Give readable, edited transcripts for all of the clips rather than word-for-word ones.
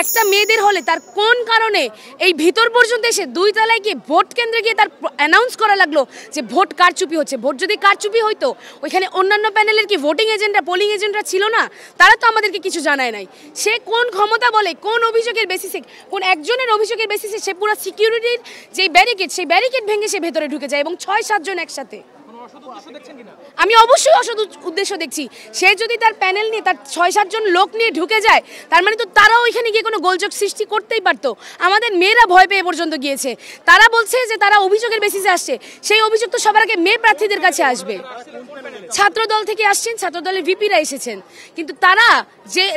একটা মেয়েদের হলে তার কোন কারণে এই ভিতর পর্যন্ত এসে 2 তলায় গিয়ে ভোট কেন্দ্রে গিয়ে তার অ্যানাউন্স করা লাগলো যে ভোট কারচুপি হচ্ছে। ভোট যদি কারচুপি হইতো ওইখানে অন্যান্য প্যানেলের কি ভোটিং এজেন্টরা পোলিং এজেন্টরা ছিল না? তারা তো আমাদেরকে কিছু জানায় নাই। সে কোন ক্ষমতা বলে, কোন অভিযোগের বেসিসে, কোন একজনের অভিযোগের বেসিসে সে পুরো সিকিউরিটির যে ব্যারিকেড সেই ব্যারিকেড ভেঙে সে ভেতরে ঢুকে যায় এবং 6-7 জন একসাথে। আমি অবশ্যই অসৎ উদ্দেশ্য দেখছি। সে যদি তার প্যানেল নিয়ে তার 6-7 জন লোক নিয়ে ঢুকে যায় তার মানে তো তারাও ওইখানে গিয়ে কোনো গোলযোগ সৃষ্টি করতেই পারতো। আমাদের মেয়েরা ভয় পেয়ে পর্যন্ত গিয়েছে। তারা বলছে যে তারা অভিযোগের বেসিসে আসছে, সেই অভিযোগ তো সবার আগে মেয়ে প্রার্থীদের কাছে আসবে। ছাত্রদল থেকে আসছেন, ছাত্রদলের ভিপিরা এসেছেন, কিন্তু তারা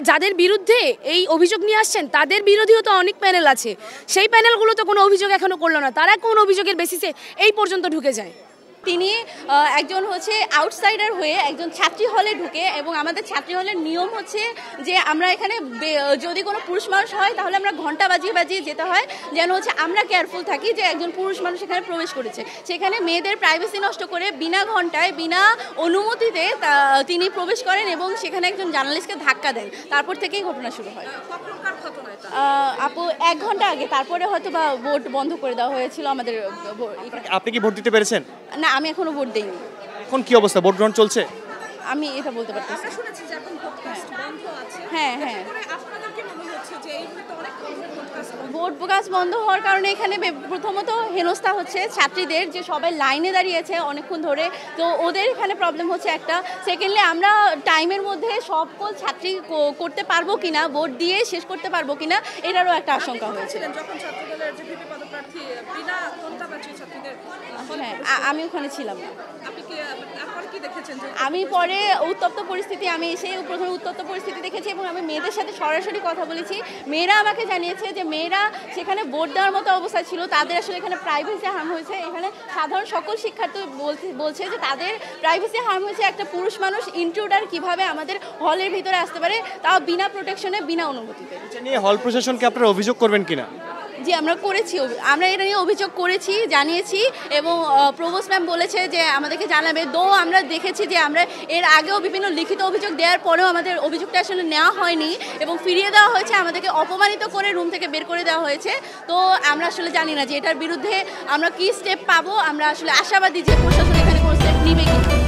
যাদের বিরুদ্ধে এই অভিযোগ নিয়ে আসছেন তাদের বিরোধীও তো অনেক প্যানেল আছে। সেই প্যানেলগুলো তো কোনো অভিযোগ এখনো করলো না। তারা কোন অভিযোগের বেসিসে এই পর্যন্ত ঢুকে যায়? তিনি একজন হচ্ছে আউটসাইডার হয়ে একজন ছাত্রী হলে ঢুকে, এবং আমাদের ছাত্রী হলের নিয়ম হচ্ছে যে আমরা এখানে যদি কোনো পুরুষ মানুষ হয় তাহলে আমরা ঘন্টা বাজিয়ে বাজিয়ে যেতে হয়, যেন হচ্ছে আমরা কেয়ারফুল থাকি যে একজন পুরুষ মানুষ এখানে প্রবেশ করেছে। সেখানে মেয়েদের প্রাইভেসি নষ্ট করে বিনা ঘন্টায় বিনা অনুমতিতে তিনি প্রবেশ করেন এবং সেখানে একজন জার্নালিস্টকে ধাক্কা দেন। তারপর থেকেই ঘটনা শুরু হয়। আপু 1 ঘন্টা আগে, তারপরে হয়তো বা ভোট বন্ধ করে দেওয়া হয়েছিল আমাদের। আপনি কি ভোট দিতে পেরেছেন? না, আমি এখনো ভোট দেইনি। এখন কি অবস্থা, ভোট গ্রহণ চলছে? আমি এটা বলতে পারতেছি। আমরা শুনেছি যে এখন ভোটকাস্ট বন্ধ আছে। হ্যাঁ হ্যাঁ, আপনাদের কি মনে হচ্ছে যে এই মুহূর্তে অনেক ভোটকাস্ট বন্ধ হওয়ার কারণে এখানে প্রথমত হেনস্থা হচ্ছে ছাত্রীদের, যে সবাই লাইনে দাঁড়িয়েছে অনেকক্ষণ ধরে, তো ওদের এখানে প্রবলেম হচ্ছে একটা। সেকেন্ডলি আমরা টাইমের মধ্যে সকল ছাত্রী করতে পারবো কিনা, ভোট দিয়ে শেষ করতে পারবো কিনা, এটারও একটা আশঙ্কা হয়েছে। যখন ছাত্রদলের যে ভিপি পদপ্রার্থী বিনা ঘন্টা বাজিয়ে ছাত্রীদের, হ্যাঁ আমি ওখানে ছিলাম না। আপনি কি আপনারা কি দেখেছেন? আমি পরে উত্তপ্ত পরিস্থিতি, আমি এসে প্রথমে উত্তপ্ত পরিস্থিতি দেখেছি এবং আমি মেয়েদের সাথে সরাসরি কথা বলেছি। মেয়েরা আমাকে জানিয়েছে যে মেয়েরা সেখানে ভোট দেওয়ার মতো অবস্থা ছিল, তাদের আসলে এখানে প্রাইভেসি হার্ম হয়েছে। এখানে সাধারণ সকল শিক্ষার্থী বলছে যে তাদের প্রাইভেসি হার্ম হয়েছে। একটা পুরুষ মানুষ ইন্ট্রুডার কিভাবে আমাদের হলের ভিতরে আসতে পারে, তাও বিনা প্রোটেকশনে, বিনা অনুমতিতে। নিয়ে হল প্রশাসনকে আপনারা অভিযোগ করবেন কিনা? জি, আমরা এটা নিয়ে অভিযোগ করেছি, জানিয়েছি, এবং প্রভোস্ট ম্যাম বলেছে যে আমাদেরকে জানাবে। আমরা দেখেছি যে আমরা এর আগেও বিভিন্ন লিখিত অভিযোগ দেওয়ার পরেও আমাদের অভিযোগটা আসলে নেওয়া হয়নি এবং ফিরিয়ে দেওয়া হয়েছে, আমাদেরকে অপমানিত করে রুম থেকে বের করে দেওয়া হয়েছে। তো আমরা আসলে জানি না যে এটার বিরুদ্ধে আমরা কি স্টেপ পাবো। আমরা আসলে আশাবাদী যে প্রশাসন এখানে কোনো স্টেপ নিবে কিনা।